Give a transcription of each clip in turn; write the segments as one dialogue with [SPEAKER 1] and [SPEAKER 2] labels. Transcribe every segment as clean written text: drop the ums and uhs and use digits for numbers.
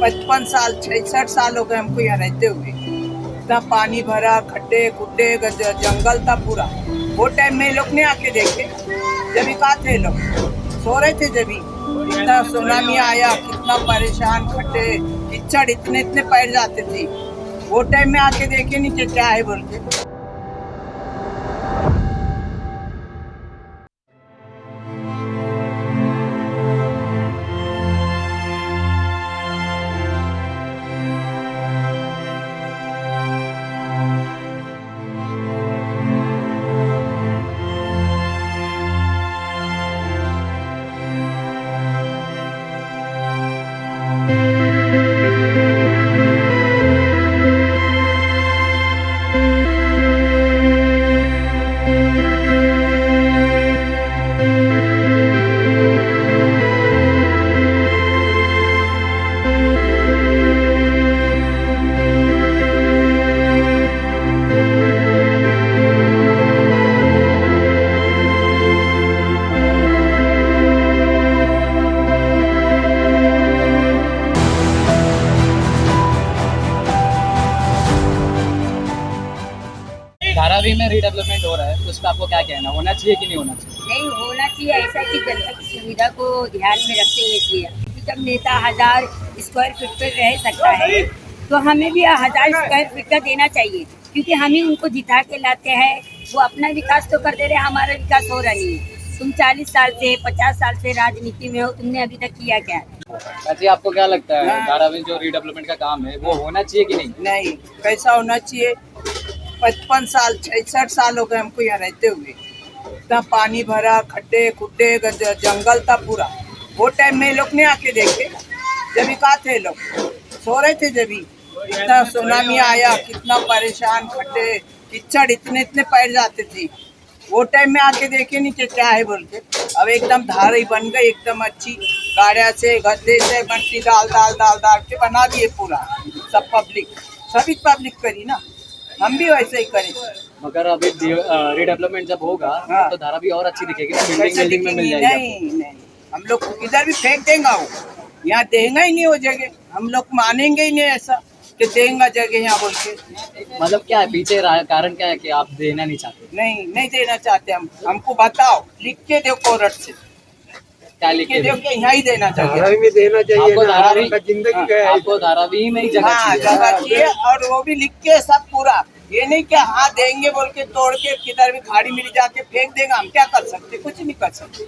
[SPEAKER 1] 55 साल 66 साल हो गए हमको यहाँ रहते हुए। इतना पानी भरा, खड्डे खुड्डे, जंगल था पूरा। वो टाइम में लोग नहीं आके देखे, जब कहा थे लोग सो रहे थे। जब इतना सुनामी आया, कितना परेशान, खड्डे कीचड़ इतने इतने पैर जाते थे। वो टाइम में आके देखे नहीं कि क्या है बोल के।
[SPEAKER 2] धारावी में रीडेवलपमेंट हो रहा है, तो उस पर आपको क्या कहना, होना चाहिए कि नहीं होना चाहिए?
[SPEAKER 3] नहीं होना चाहिए, ऐसा कि जनता की सुविधा को ध्यान में रखते हुए किया। जब नेता 1000 स्क्वायर फीट पर रह सकता है तो हमें भी 1000 स्क्वायर फीट का देना चाहिए, क्योंकि हम ही उनको जिता के लाते हैं। वो अपना विकास तो कर दे रहे, हमारा विकास हो रहा नहीं है। तुम 40 साल से 50 साल से राजनीति में हो, तुमने अभी तक किया क्या?
[SPEAKER 2] चाची आपको क्या लगता है धारावी जो रीडेवलपमेंट का काम है वो होना चाहिए कि नहीं?
[SPEAKER 1] नहीं, कैसा होना चाहिए। 55 साल 66 साल हो गए हमको यहाँ रहते हुए। इतना पानी भरा, खड्डे खुड्डे, जंगल था पूरा। वो टाइम में लोग नहीं आके देखे, जब कहा थे लोग सो रहे थे। जब इतना सुनामी आया, कितना परेशान, खड्डे कीचड़ इतने इतने पैर जाते थे। वो टाइम में आके देखे नहीं कि क्या है बोल के। अब एकदम धारा बन गई, एकदम अच्छी। गाड़िया से, गद्दे से, मट्टी डाल डाल डाल डाल के बना दिए पूरा। सब पब्लिक, सभी पब्लिक करी ना, हम भी वैसे ही करें।
[SPEAKER 2] मगर अभी रीडेवलपमेंट जब होगा
[SPEAKER 1] हाँ।
[SPEAKER 2] तो धारावी और अच्छी दिखेगी ना,
[SPEAKER 1] कैसे
[SPEAKER 2] बिल्डिंग में मिल
[SPEAKER 1] दिखेंगी?
[SPEAKER 2] जाएगी।
[SPEAKER 1] नहीं नहीं, हम लोग इधर भी फेंक देंगे, वो यहाँ देंगे ही नहीं वो जगह। हम लोग मानेंगे ही नहीं ऐसा कि देंगे जगह यहाँ बोल के।
[SPEAKER 2] मतलब क्या है पीछे कारण क्या है कि आप देना नहीं चाहते?
[SPEAKER 1] नहीं नहीं देना चाहते हम। हमको बताओ, लिख के दो कोर्ट से,
[SPEAKER 2] क्या लिख के
[SPEAKER 1] दो कि यहाँ ही देना चाहिए।
[SPEAKER 4] धारावी में देना चाहिए
[SPEAKER 2] आपको
[SPEAKER 4] ना,
[SPEAKER 2] धारावी
[SPEAKER 4] हमारा जिंदगी का है।
[SPEAKER 2] आपको धारावी में ही जगह
[SPEAKER 1] हाँ,
[SPEAKER 2] चाहिए।
[SPEAKER 1] जगह चाहिए, और वो भी लिख के सब पूरा। ये नहीं कि हाँ देंगे बोल के तोड़ के किधर भी खाड़ी मिल जाके फेंक देंगे। हम क्या कर सकते? कुछ नहीं कर सकते।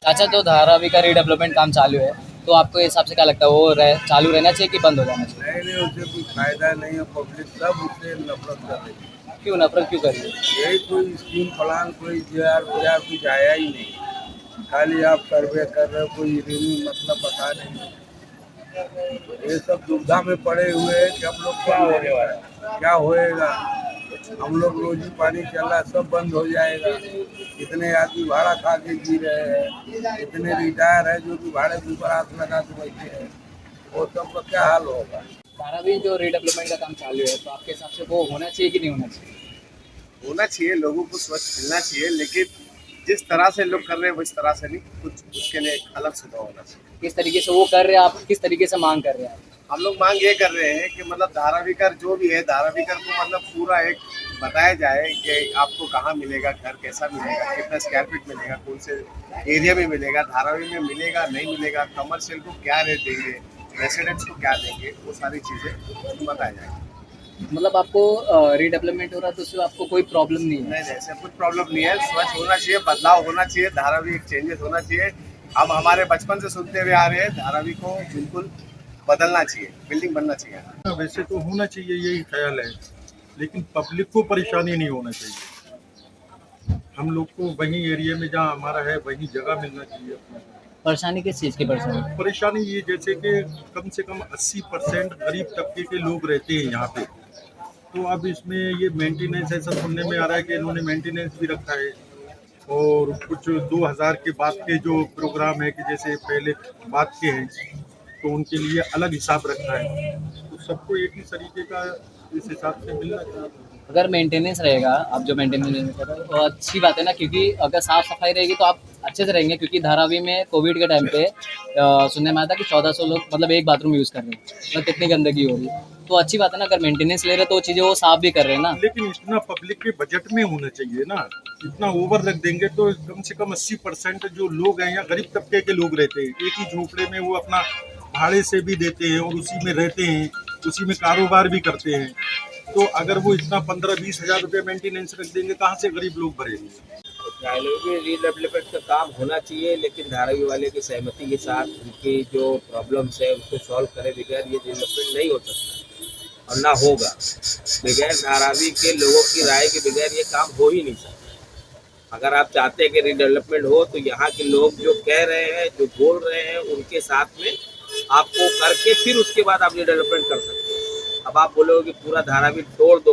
[SPEAKER 2] अच्छा, तो धारावी का रीडेवलपमेंट काम चालू है, तो आपको हिसाब से क्या लगता है वो चालू रहना चाहिए कि बंद हो जाना चाहिए?
[SPEAKER 4] नहीं, उससे कोई फायदा नहीं है। पब्लिक सब उससे नफरत कर रही है।
[SPEAKER 2] क्यों नफरत क्यों कर रही है?
[SPEAKER 4] यही कोई स्कीम प्लान, कोई JR कुछ आया ही नहीं। खाली आप सर्वे कर रहे हो, कोई रिव्यू मतलब बता नहीं। ये सब दुविधा में पड़े हुए हैं कि हम लोग क्या होने वाला है, क्या होएगा। हम लोग रोजी पानी चल रहा, सब बंद हो जाएगा। इतने आदमी भाड़ा खा के जी रहे हैं, इतने रिटायर है जो कि भाड़े के ऊपर हाथ लगा के बैठे हैं। वो सब का क्या हाल होगा?
[SPEAKER 2] धारावी जो रीडेवलपमेंट का काम चालू है, तो आपके हिसाब से वो होना चाहिए कि नहीं होना चाहिए?
[SPEAKER 5] होना चाहिए, लोगों को स्वच्छ मिलना चाहिए, लेकिन जिस तरह से लोग कर रहे हैं उस तरह से नहीं, कुछ उसके लिए एक अलग सुधार होना चाहिए।
[SPEAKER 2] किस तरीके से वो कर रहे हैं, आप किस तरीके से मांग कर रहे हैं?
[SPEAKER 5] हम लोग मांग ये कर रहे हैं कि मतलब धारावीकर जो भी है, धारावीकर को मतलब पूरा एक बताया जाए कि आपको कहाँ मिलेगा घर, कैसा मिलेगा, कितना स्क्वायर फीट मिलेगा, कौन से एरिया में मिलेगा, धारावी में मिलेगा नहीं मिलेगा, कमर्शियल को क्या रेट देंगे, रेसिडेंट्स को क्या देंगे, वो सारी चीज़ें बताया जाए।
[SPEAKER 2] मतलब आपको रीडेवलपमेंट हो रहा है तो उसमें आपको कोई प्रॉब्लम नहीं है?
[SPEAKER 5] नहीं, ऐसे कुछ प्रॉब्लम नहीं है। स्वच्छ होना चाहिए, बदलाव होना चाहिए, धारावी एक चेंजेस होना चाहिए। हम हमारे बचपन से सुनते हुए आ रहे हैं, धारावी को बिल्कुल बदलना चाहिए, बिल्डिंग बनना चाहिए।
[SPEAKER 6] वैसे तो होना चाहिए, यही ख्याल है, लेकिन पब्लिक को परेशानी नहीं होना चाहिए। हम लोग को वही एरिया में जहाँ हमारा है वही जगह मिलना चाहिए अपने को।
[SPEAKER 2] परेशानी किस चीज़ की परेशानी?
[SPEAKER 6] परेशानी ये जैसे कि कम से कम 80% गरीब तबके के लोग रहते हैं यहाँ पे। तो अब इसमें ये मेंटेनेंस ऐसा सुनने में आ रहा है कि इन्होंने मेंटेनेंस भी रखा है, और कुछ 2000 के बाद के जो प्रोग्राम है कि जैसे पहले बाद के हैं तो उनके लिए अलग हिसाब रखा है। तो सबको एक ही तरीके का इस हिसाब से मिलना चाहिए।
[SPEAKER 2] अगर मेंटेनेंस रहेगा, आप जो मेंटेनेंस कर रहे हो तो अच्छी बात है ना, क्योंकि अगर साफ सफाई रहेगी तो आप अच्छे से रहेंगे। क्योंकि धारावी में कोविड के टाइम पे सुनने में आया था कि 1400 लोग मतलब एक बाथरूम यूज़ कर रहे हैं, मतलब कितनी गंदगी हो रही है। तो अच्छी बात है ना, अगर मेंटेनेंस ले रहे तो वो चीज़ें वो साफ भी कर रहे हैं ना।
[SPEAKER 6] लेकिन इतना पब्लिक के बजट में होना चाहिए ना, इतना ओवर रख देंगे तो कम से कम 80% जो लोग हैं या गरीब तबके के लोग रहते हैं, एक ही झोपड़े में वो अपना भाड़े से भी देते हैं और उसी में रहते हैं, उसी में कारोबार भी करते हैं। तो अगर वो इतना 15-20 हज़ार रुपये मेंटेनेंस रख देंगे, कहाँ से गरीब लोग भरेंगे?
[SPEAKER 7] धारावी रीडेवलपमेंट का काम होना चाहिए, लेकिन धारावी वाले की सहमति के साथ उनकी जो प्रॉब्लम्स है उसको सॉल्व करे बगैर ये डेवलपमेंट नहीं हो सकता और ना होगा। बगैर धारावी के लोगों की राय के बगैर ये काम हो ही नहीं सकता। अगर आप चाहते हैं कि रीडेवलपमेंट हो तो यहाँ के लोग जो कह रहे हैं, जो बोल रहे हैं, उनके साथ में आपको करके फिर उसके बाद आप रीडेवलपमेंट कर सकते हैं। अब आप बोलोगे कि पूरा धारावी तोड़ दो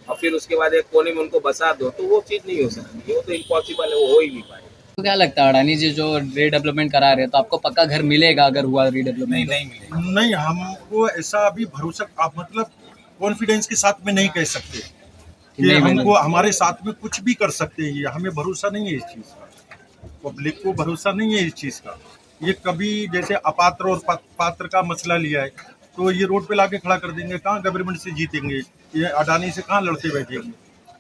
[SPEAKER 7] और फिर उसके बाद एक कोने में उनको बसा दो, तो वो चीज़ नहीं हो सकती, वो तो इम्पॉसिबल है, वो हो ही नहीं पाएगा।
[SPEAKER 2] तो क्या लगता है अडानी जी जो रीडेवलपमेंट करा रहे हैं, तो आपको पक्का घर मिलेगा अगर हुआ रीडेवलपमेंट?
[SPEAKER 7] नहीं मिलेगा।
[SPEAKER 6] नहीं, हमको ऐसा अभी भरोसा, आप मतलब कॉन्फिडेंस के साथ में नहीं कह सकते कि
[SPEAKER 2] नहीं,
[SPEAKER 6] हमको हमारे साथ में कुछ भी कर सकते हैं। ये हमें भरोसा नहीं है इस चीज़ का, पब्लिक को भरोसा नहीं है इस चीज़ का। ये कभी जैसे अपात्र और पात्र का मसला लिया है तो ये रोड पे लाके खड़ा कर देंगे, कहाँ गवर्नमेंट से जीतेंगे, ये अडानी से कहाँ लड़ते बैठेंगे?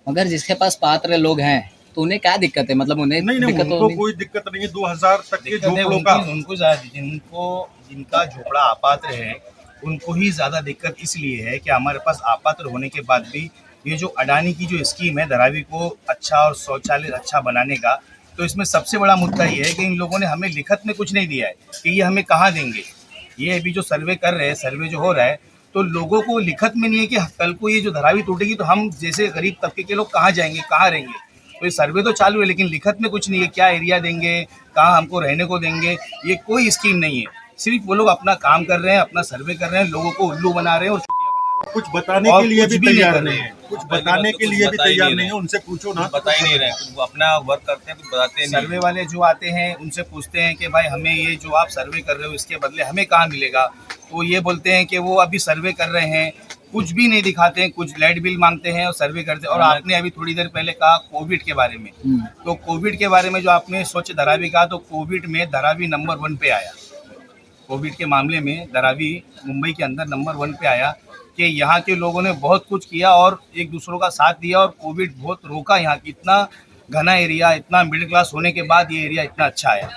[SPEAKER 2] अगर जिसके पास पात्र लोग हैं तो उन्हें क्या दिक्कत है, मतलब उन्हें
[SPEAKER 6] नहीं,
[SPEAKER 2] दिक्कत तो
[SPEAKER 6] उनको
[SPEAKER 2] नहीं।
[SPEAKER 6] कोई दिक्कत नहीं है। 2000 तक के
[SPEAKER 8] दिक्कत है
[SPEAKER 6] झोपड़ों का
[SPEAKER 8] उनको जिनका झोपड़ा अपात्र है उनको ही ज़्यादा दिक्कत इसलिए है कि हमारे पास अपात्र होने के बाद भी ये जो अडानी की जो स्कीम है धारावी को अच्छा और शौचालय अच्छा बनाने का, तो इसमें सबसे बड़ा मुद्दा ये है कि इन लोगों ने हमें लिखत में कुछ नहीं दिया है कि ये हमें कहाँ देंगे। ये अभी जो सर्वे कर रहे हैं, सर्वे जो हो रहा है, तो लोगों को लिखत में नहीं है कि कल को ये जो धारावी टूटेगी तो हम जैसे गरीब तबके के लोग कहाँ जाएंगे, कहाँ रहेंगे। तो ये सर्वे तो चालू है लेकिन लिखत में कुछ नहीं है, क्या एरिया देंगे, कहाँ हमको रहने को देंगे, ये कोई स्कीम नहीं है। सिर्फ वो लोग अपना काम कर रहे हैं, अपना सर्वे कर रहे हैं, लोगों को उल्लू बना रहे हैं और चुटिया बना रहे हैं।
[SPEAKER 6] कुछ बताने
[SPEAKER 8] और
[SPEAKER 6] के लिए
[SPEAKER 8] कुछ
[SPEAKER 6] भी
[SPEAKER 8] भी नहीं
[SPEAKER 6] तैयार
[SPEAKER 8] कर
[SPEAKER 6] नहीं
[SPEAKER 8] रहे
[SPEAKER 6] है,
[SPEAKER 8] हैं।
[SPEAKER 6] कुछ बताने के लिए भी तैयार नहीं है। उनसे पूछो ना,
[SPEAKER 7] बता ही नहीं रहे, वो अपना वर्क करते हैं, कुछ बताते नहीं।
[SPEAKER 8] सर्वे वाले जो आते हैं उनसे पूछते हैं कि भाई हमें ये जो आप सर्वे कर रहे हो इसके बदले हमें कहाँ मिलेगा, तो ये बोलते हैं कि वो अभी सर्वे कर रहे हैं, कुछ भी नहीं दिखाते हैं, कुछ लाइट बिल मांगते हैं और सर्वे करते हैं। और आपने अभी थोड़ी देर पहले कहा कोविड के बारे में, तो कोविड के बारे में जो आपने स्वच्छ धारावी कहा, तो कोविड में धारावी नंबर 1 पे आया। कोविड के मामले में धारावी मुंबई के अंदर नंबर 1 पे आया कि यहाँ के लोगों ने बहुत कुछ किया और एक दूसरों का साथ दिया और कोविड बहुत रोका। यहाँ की इतना घना एरिया, इतना मिडिल क्लास होने के बाद ये एरिया इतना अच्छा आया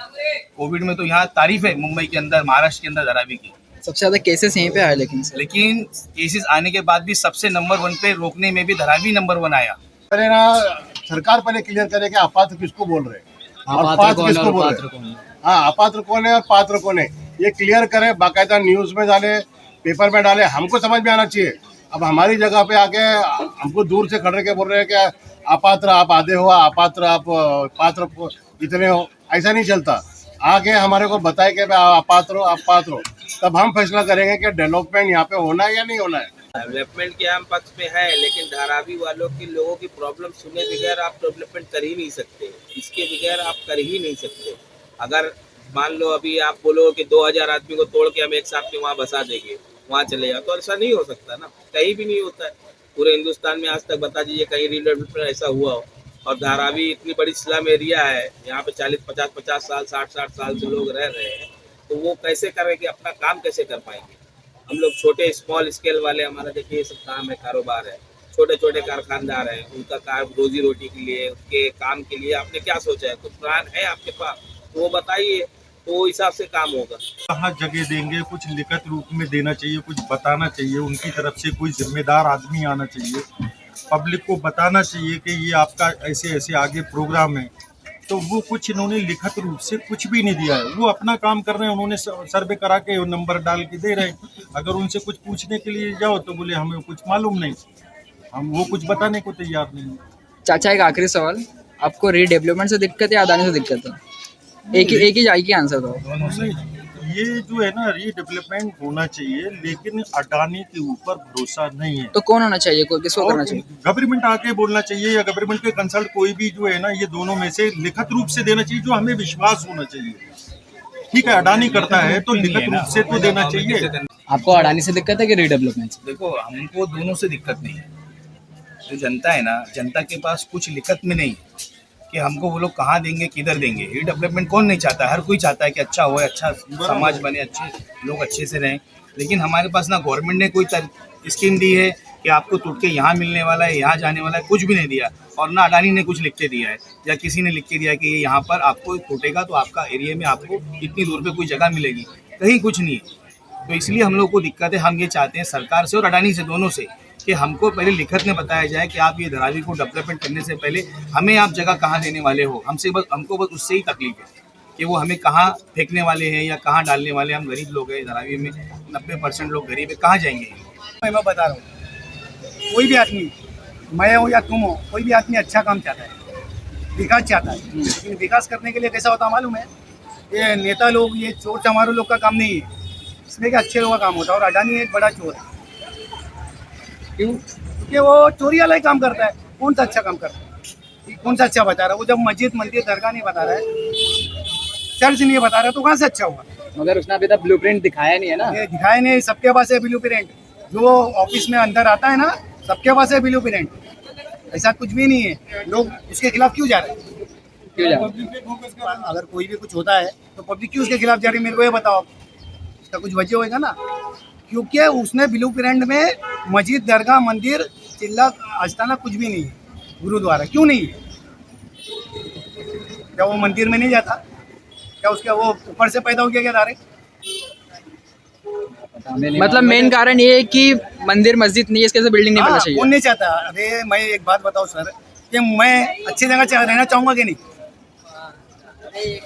[SPEAKER 8] कोविड में। तो यहाँ तारीफ है मुंबई के अंदर, महाराष्ट्र के अंदर धारावी की।
[SPEAKER 2] सबसे ज़्यादा केसेस यहीं पे आए
[SPEAKER 8] लेकिन केसेस आने के बाद भी सबसे नंबर 1 पे रोकने में भी धारावी नंबर 1 आया।
[SPEAKER 9] पहले ना सरकार पहले क्लियर करे कि अपात्र किसको बोल रहे हैं और पात्र किसको बोल रहे हैं। हाँ, अपात्र कौन है और पात्र कौन है ये क्लियर करे, बाकायदा न्यूज में डाले, पेपर में डाले, हमको समझ में आना चाहिए। अब हमारी जगह पे आके हमको दूर से खड़े के बोल रहे हैं कि अपात्र आप आधे हो, अपात्र आप पात्र इतने हो, ऐसा नहीं चलता। आके हमारे को बताए कि अपात्र हो, आप पात्र हो, तब हम फैसला करेंगे कि डेवलपमेंट यहाँ पे होना है या नहीं होना है।
[SPEAKER 7] डेवलपमेंट के हम पक्ष में है, लेकिन धारावी वालों की लोगों की प्रॉब्लम सुने बगैर आप डेवलपमेंट कर ही नहीं सकते, इसके बगैर आप कर ही नहीं सकते। अगर मान लो अभी आप बोलो कि 2000 आदमी को तोड़ के हम एक साथ में वहाँ बसा देंगे, वहाँ चले जाओ, तो ऐसा नहीं हो सकता ना, कहीं भी नहीं होता है। पूरे हिंदुस्तान में आज तक बता दीजिए कहीं रीडेवलपमेंट ऐसा हुआ हो। और धारावी इतनी बड़ी स्लम एरिया है, यहाँ पे 40-50 साल 60 साल से लोग रह रहे हैं, तो वो कैसे करेंगे, अपना काम कैसे कर पाएंगे। हम लोग छोटे स्मॉल स्केल वाले, हमारा देखिए ये सब काम है, कारोबार है, छोटे छोटे कारखानदार हैं, उनका कार रोजी रोटी के लिए, उनके काम के लिए आपने क्या सोचा है, कुछ प्लान है आपके पास, तो वो बताइए, तो वो हिसाब से काम होगा।
[SPEAKER 6] कहाँ जगह देंगे, कुछ लिखित रूप में देना चाहिए, कुछ बताना चाहिए, उनकी तरफ से कोई जिम्मेदार आदमी आना चाहिए, पब्लिक को बताना चाहिए कि ये आपका ऐसे ऐसे आगे प्रोग्राम है। तो वो कुछ इन्होंने लिखित रूप से कुछ भी नहीं दिया है, वो अपना काम कर रहे हैं, उन्होंने सर्वे करा के नंबर डाल के दे रहे हैं। अगर उनसे कुछ पूछने के लिए जाओ तो बोले हमें कुछ मालूम नहीं, हम वो कुछ बताने को तैयार नहीं।
[SPEAKER 10] चाचा एक आखिरी सवाल, आपको रीडेवलपमेंट से दिक्कत है या अडानी से दिक्कत है? एक ही जाएगी आंसर दो।
[SPEAKER 6] ये जो है ना, रीडेवलपमेंट होना चाहिए, लेकिन अडानी के ऊपर भरोसा नहीं है।
[SPEAKER 10] तो कौन होना चाहिए, किसको करना चाहिए?
[SPEAKER 6] गवर्नमेंट आके बोलना चाहिए, या गवर्नमेंट के कंसल्ट कोई भी जो है ना, ये दोनों में से लिखित रूप से देना चाहिए, जो हमें विश्वास होना चाहिए। ठीक है, अडानी करता है तो लिखित रूप से तो देना चाहिए।
[SPEAKER 2] आपको अडानी से दिक्कत है कि रीडेवलपमेंट से?
[SPEAKER 8] देखो, हमको दोनों से दिक्कत नहीं है, जो जनता है ना, जनता के पास कुछ लिखत में नहीं कि हमको वो लोग कहाँ देंगे, किधर देंगे। रीडेवलपमेंट कौन नहीं चाहता, हर कोई चाहता है कि अच्छा हो, अच्छा समाज बने, अच्छे लोग अच्छे से रहें। लेकिन हमारे पास ना गवर्नमेंट ने कोई स्कीम दी है कि आपको टूट के यहाँ मिलने वाला है, यहाँ जाने वाला है, कुछ भी नहीं दिया। और ना अडानी ने कुछ लिख के दिया है या किसी ने लिख के दिया कि यहाँ पर आपको टूटेगा तो आपका एरिया में आपको इतनी दूर पे कोई जगह मिलेगी, कहीं कुछ नहीं है। तो इसलिए हम लोग को दिक्कत है। हम ये चाहते हैं सरकार से और अडानी से, दोनों से, कि हमको पहले लिखत में बताया जाए कि आप ये धारावी को डेवलपमेंट करने से पहले हमें आप जगह कहाँ देने वाले हो। हमको बस उससे ही तकलीफ है कि वो हमें कहाँ फेंकने वाले हैं या कहाँ डालने वाले हैं। हम गरीब लोग हैं, धारावी में 90% लोग गरीब है, कहाँ जाएंगे।
[SPEAKER 11] मैं बता रहा हूँ, कोई भी आदमी, मैं हो या तुम हो, कोई भी आदमी अच्छा काम चाहता है, विकास चाहता है। लेकिन विकास करने के लिए कैसा होता है मालूम है, ये नेता लोग, ये चोर चमारों लोग का काम नहीं है, इसमें कि अच्छे लोगों का काम होता है। और अडानी एक बड़ा चोर है। क्यों? क्योंकि वो चोरी वाला ही काम करता है। कौन सा अच्छा काम करता है, कौन सा अच्छा बता रहा है? वो जब मस्जिद, मंदिर, दरगाह नहीं बता रहा है, चर्च नहीं बता रहा है, तो कहाँ से अच्छा हुआ?
[SPEAKER 2] मगर उसने अभी तक ब्लूप्रिंट दिखाया नहीं है ना।
[SPEAKER 11] ये दिखाया नहीं, सबके पास है ब्लूप्रिंट। जो ऑफिस में अंदर आता है ना, सबके पास है ब्लूप्रिंट। ऐसा कुछ भी नहीं है। लोग उसके खिलाफ क्यों जा रहे हैं?
[SPEAKER 2] क्यों जा रहे?
[SPEAKER 11] अगर कोई भी कुछ होता है तो पब्लिक क्यों उसके खिलाफ जा रही है? मेरे को ये बताओ, इसका कुछ वजह होगा ना। क्योंकि उसने ब्लूप्रिंट में मस्जिद, दरगाह, मंदिर, चिल्ला, आस्थाना कुछ भी नहीं है। गुरुद्वारा क्यों नहीं है? क्या वो मंदिर में नहीं जाता? क्या उसका वो ऊपर से पैदा हो गया क्या डायरेक्ट?
[SPEAKER 10] मतलब मेन कारण ये है कि मंदिर मस्जिद नहीं है, इसके बिल्डिंग नहीं बनना चाहिए।
[SPEAKER 11] कौन नहीं चाहता? अरे मैं एक बात बताऊं सर, कि मैं अच्छी जगह रहना चाहूँगा कि नहीं?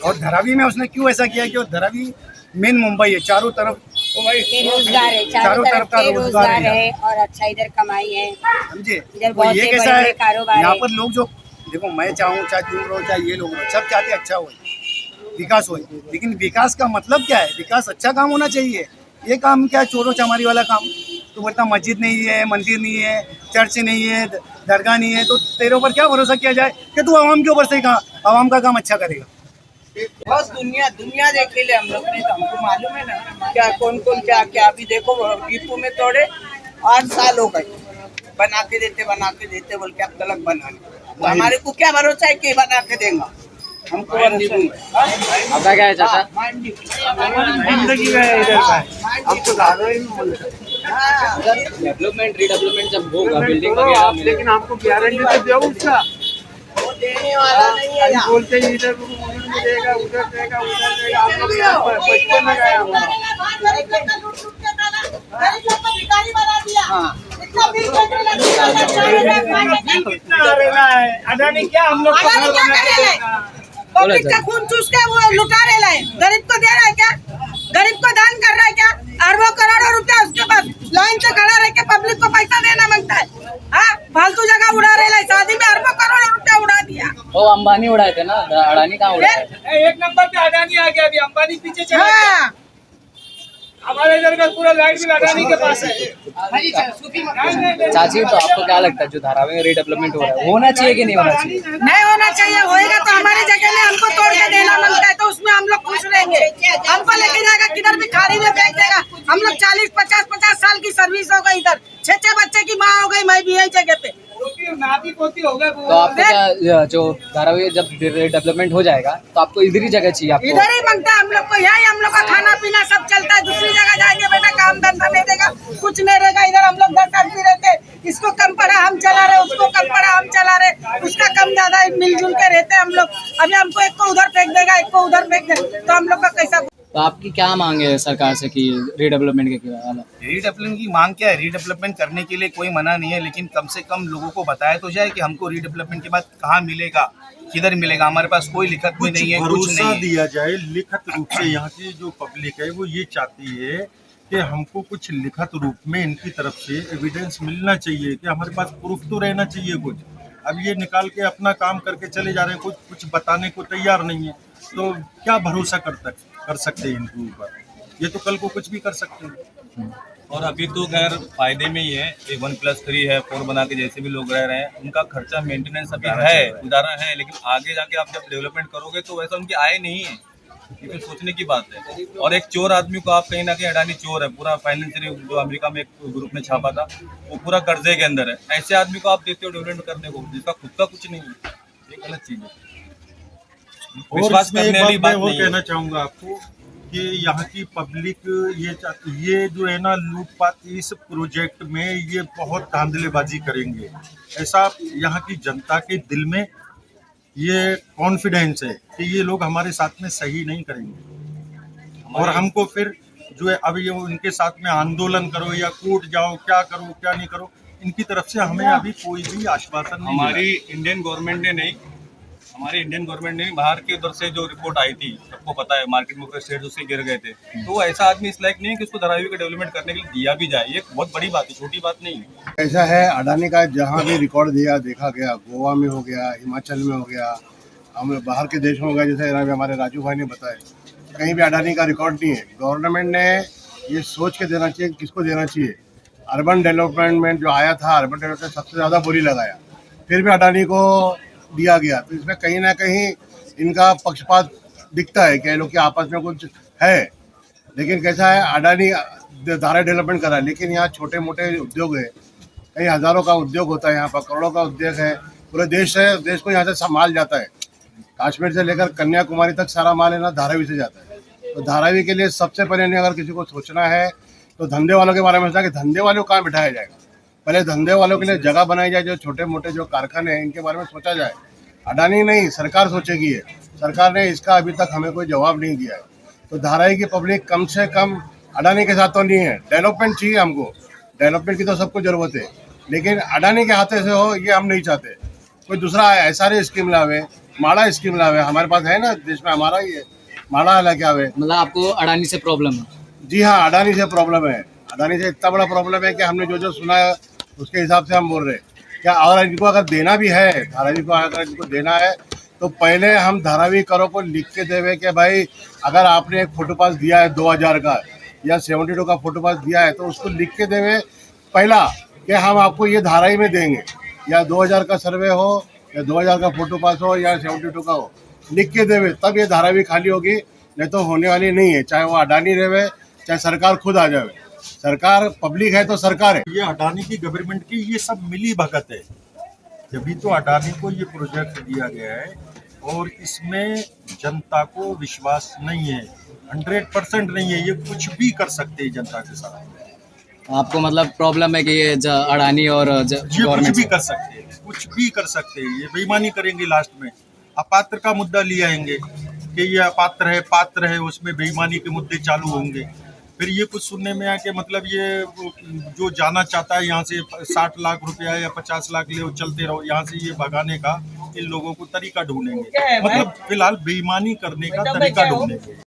[SPEAKER 11] और धारावी में उसने क्यों ऐसा किया कि धारावी मेन मुंबई है, चारों तरफ
[SPEAKER 3] रोजगार है, चारों तरफ
[SPEAKER 11] का
[SPEAKER 3] के रोजगार है और अच्छा इधर कमाई है।
[SPEAKER 11] समझे?
[SPEAKER 3] इधर
[SPEAKER 11] तो
[SPEAKER 3] बहुत
[SPEAKER 11] ये
[SPEAKER 3] से
[SPEAKER 11] कैसा
[SPEAKER 3] बड़े
[SPEAKER 11] है,
[SPEAKER 3] कारोबार
[SPEAKER 11] यहाँ
[SPEAKER 3] है।
[SPEAKER 11] पर लोग जो, देखो मैं चाहूँ, चाहे तुम रहो, चाहे ये लोग रहो, सब चाहते अच्छा हो, विकास हो। लेकिन विकास का मतलब क्या है? विकास अच्छा काम होना चाहिए। ये काम क्या है, चोरों चमारी वाला काम? तो बोलता मस्जिद नहीं है, मंदिर नहीं है, चर्च नहीं है, दरगाह नहीं है, तो तेरे ऊपर क्या भरोसा किया जाए कि तू आवाम के ऊपर से आवाम का काम अच्छा करेगा?
[SPEAKER 1] बस दुनिया देखे ले हम लोग ने, तो हमको मालूम है ना क्या कौन कौन क्या क्या। अभी देखो डिपो में तोड़े 8 साल हो गए, बना के देते बोल के अब तक बना नहीं। तो हमारे को क्या भरोसा है कि बना के देगा? हमको
[SPEAKER 2] आपका क्या है चाचा?
[SPEAKER 11] जिंदगी का इधर का है, हमको धारावी में बोल रहे हैं।
[SPEAKER 2] डेवलपमेंट रीडेवलपमेंट जब होगा बिल्डिंग वगैरह में,
[SPEAKER 11] लेकिन हमको गारंटी तो दो उसका।
[SPEAKER 1] वो देने वाला नहीं है यहाँ।
[SPEAKER 11] बोलते हैं इधर देगा, उधर देगा, उधर देगा। आप लोग यहाँ पर बचपन में गया हमारा। कितना आ रहा है अडानी? क्या हम लोग को घर बना के देगा?
[SPEAKER 1] पब्लिक का खून चूस के वो लुटा रहा है, गरीब को दे रहा है क्या? गरीब को दान कर रहा है क्या? अरबों करोड़ों रुपया उसके पास लाइन से खड़ा रह के पब्लिक को पैसा देना मांगता है। हाँ, फालतू जगह उड़ा रहे, शादी में अरबों करोड़ों रुपया उड़ा दिया।
[SPEAKER 2] वो अंबानी उड़ाए थे ना, अडानी कहाँ उड़ाए थे?
[SPEAKER 11] एक नंबर पे अडानी आ गया, अभी अंबानी पीछे चला गया।
[SPEAKER 1] हाँ।
[SPEAKER 11] हमारे इधर का पूरा लाइट बिल अडानी के पास है।
[SPEAKER 2] चाची, तो आपको क्या लगता है जो धारावी में रीडेवलपमेंट हो रहा है, होना चाहिए कि नहीं होना चाहिए?
[SPEAKER 1] नहीं होना चाहिए। होएगा तो हमारी जगह में हमको तोड़ के देना मांगता है, तो उसमें हम लोग खुश रहेंगे। हमको लेके जाएगा किधर भी खाड़ी में फेंक देगा। हम लोग 40-50 साल की सर्विस हो गई, इधर 6 बच्चे की माँ हो गई, मैं भी यही जगह पे।
[SPEAKER 2] तो आपको क्या, जो धारावी जब डेवलपमेंट हो जाएगा तो आपको इधर ही जगह चाहिए? आपको
[SPEAKER 1] इधर ही मांगता है हम लोग को, यहाँ ही हम लोग का खाना पीना सब चलता है। दूसरी जगह जाएंगे बेटा, काम धंधा नहीं देगा, कुछ नहीं रहेगा। इधर हम लोग 10 आदमी रहते, इसको कम पड़ा हम चला रहे, उसको कम पड़ा हम चला रहे, उसका कम ज्यादा मिलजुल के रहते हम लोग। अभी हमको एक को उधर फेंक देगा, एक को उधर फेंक देगा, तो हम लोग का कैसा?
[SPEAKER 2] तो आपकी क्या मांग है सरकार से कि रीडेवलपमेंट के क्या?
[SPEAKER 8] रीडेवलपमेंट की मांग क्या है? रीडेवलपमेंट करने के लिए कोई मना नहीं है, लेकिन कम से कम लोगों को बताया तो जाए कि हमको रीडेवलपमेंट के बाद कहाँ मिलेगा, किधर मिलेगा। हमारे पास कोई लिखत में नहीं है, कुछ
[SPEAKER 6] भरोसा
[SPEAKER 8] नहीं है।
[SPEAKER 6] दिया जाए लिखित रूप से। यहाँ की जो पब्लिक है वो ये चाहती है कि हमको कुछ लिखित रूप में इनकी तरफ से एविडेंस मिलना चाहिए, कि हमारे पास प्रूफ तो रहना चाहिए कुछ। अब ये निकाल के अपना काम करके चले जा रहे हैं, कुछ बताने को तैयार नहीं है, तो क्या भरोसा कर सकते हैं इनके ऊपर? ये तो कल को कुछ भी कर सकते हैं।
[SPEAKER 12] और अभी तो खैर फायदे में ही है, 1+3 है, 4 बना के जैसे भी लोग रह रहे हैं, उनका खर्चा मेंटेनेंस अभी है, उदाहरण है। लेकिन आगे जाके आप जब डेवलपमेंट करोगे तो वैसा उनकी आय नहीं है, ये फिर सोचने की बात है। और एक चोर आदमी को आप कहीं ना कहीं, अडानी चोर है, पूरा फाइनेंशियली जो अमेरिका में एक ग्रुप ने छापा था वो पूरा कर्जे के अंदर है। ऐसे आदमी को आप देते हो डेवलपमेंट करने को जिसका खुद का कुछ नहीं है, ये गलत चीज है।
[SPEAKER 6] और
[SPEAKER 12] विश्वास
[SPEAKER 6] इसमें
[SPEAKER 12] करने
[SPEAKER 6] एक
[SPEAKER 12] वाली
[SPEAKER 6] बात
[SPEAKER 12] बात
[SPEAKER 6] मैं और
[SPEAKER 12] नहीं है।
[SPEAKER 6] कहना चाहूंगा आपको कि यहाँ की पब्लिक ये जो है ना लूटपाट, इस प्रोजेक्ट में ये बहुत धांधलेबाजी करेंगे, ऐसा यहाँ की जनता के दिल में ये कॉन्फिडेंस है कि ये लोग हमारे साथ में सही नहीं करेंगे। और हमको फिर जो है अब ये उनके साथ में आंदोलन करो या कूट जाओ, क्या करो क्या नहीं करो, इनकी तरफ से हमें अभी कोई भी आश्वासन नहीं मिला।
[SPEAKER 12] हमारी इंडियन गवर्नमेंट ने बाहर के उधर से जो रिपोर्ट आई थी, सबको पता है मार्केट में शेयर उससे गिर गए थे, तो ऐसा आदमी इस लायक नहीं है कि उसको धारावी का डेवलपमेंट करने के लिए दिया भी जाए। ये बहुत बड़ी बात है, छोटी बात नहीं है।
[SPEAKER 9] ऐसा है अडानी का जहाँ भी रिकॉर्ड दिया देखा गया, गोवा में हो गया, हिमाचल में हो गया, हम बाहर के देश में हो गया, जैसे हमारे राजू भाई ने बताया, कहीं भी अडानी का रिकॉर्ड नहीं है। गवर्नमेंट ने ये सोच के देना चाहिए, किसको देना चाहिए। अर्बन डेवलपमेंट जो आया था, अर्बन डेवलपमेंट सबसे ज़्यादा बोली लगाया, फिर भी अडानी को दिया गया, तो इसमें कहीं ना कहीं इनका पक्षपात दिखता है कि ये लोग के आपस में कुछ है। लेकिन कैसा है, अडानी धारा डेवलपमेंट कर रहा है, लेकिन यहाँ छोटे मोटे उद्योग है, कई हज़ारों का उद्योग होता है, यहाँ पर करोड़ों का उद्योग है, पूरे देश को यहाँ से संभाल जाता है। कश्मीर से लेकर कन्याकुमारी तक सारा माल है ना धारावी से जाता है। तो धारावी के लिए सबसे पहले अगर किसी को सोचना है तो धंधे वालों के बारे में सोचना कि धंधे वालों को कहाँ बिठाया जाएगा। पहले धंधे वालों के लिए जगह बनाई जाए, जो छोटे मोटे जो कारखाने हैं इनके बारे में सोचा जाए। अडानी नहीं, सरकार सोचेगी है। सरकार ने इसका अभी तक हमें कोई जवाब नहीं दिया है। तो धारावी की पब्लिक कम से कम अडानी के साथ तो नहीं है। डेवलपमेंट चाहिए हमको, डेवलपमेंट की तो सबको ज़रूरत है, लेकिन अडानी के हाथे से हो ये हम नहीं चाहते। कोई दूसरा SRA स्कीम लावे, माड़ा स्कीम लावे, हमारे पास है ना देश में, हमारा ही है, माड़ा लेके आवे।
[SPEAKER 2] मतलब आपको अडानी से प्रॉब्लम है? जी
[SPEAKER 9] हाँ, अडानी से प्रॉब्लम है। अडानी से इतना बड़ा प्रॉब्लम है कि हमने जो सुना है उसके हिसाब से हम बोल रहे हैं। क्या और इनको अगर देना भी है, धारावी को अगर इनको देना है तो पहले हम धारावी करों को लिख के देवे कि भाई अगर आपने एक फोटो पास दिया है 2000 का या 72 का फोटो पास दिया है, तो उसको लिख के देवे पहला कि हम आपको ये धारावी में देंगे, या 2000 का सर्वे हो या 2000 का फोटो पास हो या 72 का हो, लिख के देवे, तब ये धारावी खाली होगी, नहीं तो होने वाली नहीं है। चाहे वो अडानी रहे, चाहे सरकार खुद आ जाए। सरकार पब्लिक है तो सरकार है।
[SPEAKER 6] ये अडानी की गवर्नमेंट की ये सब मिली भगत है, जब तो अडानी को ये प्रोजेक्ट दिया गया है और इसमें जनता को विश्वास नहीं है, 100% नहीं है। ये कुछ भी कर सकते हैं जनता के साथ।
[SPEAKER 2] आपको मतलब प्रॉब्लम है कि ये अडानी और
[SPEAKER 6] ये कुछ भी कर सकते हैं, कुछ भी कर सकते हैं। ये बेईमानी करेंगे, लास्ट में अपात्र का मुद्दा ले आएंगे कि ये अपात्र है, पात्र है, उसमें बेईमानी के मुद्दे चालू होंगे। फिर ये कुछ सुनने में आया कि मतलब ये जो जाना चाहता है यहाँ से 60 लाख रुपया या 50 लाख ले चलते रहो, यहाँ से ये भगाने का इन लोगों को तरीका ढूंढेंगे। मतलब फिलहाल बेईमानी करने का तरीका ढूंढेंगे।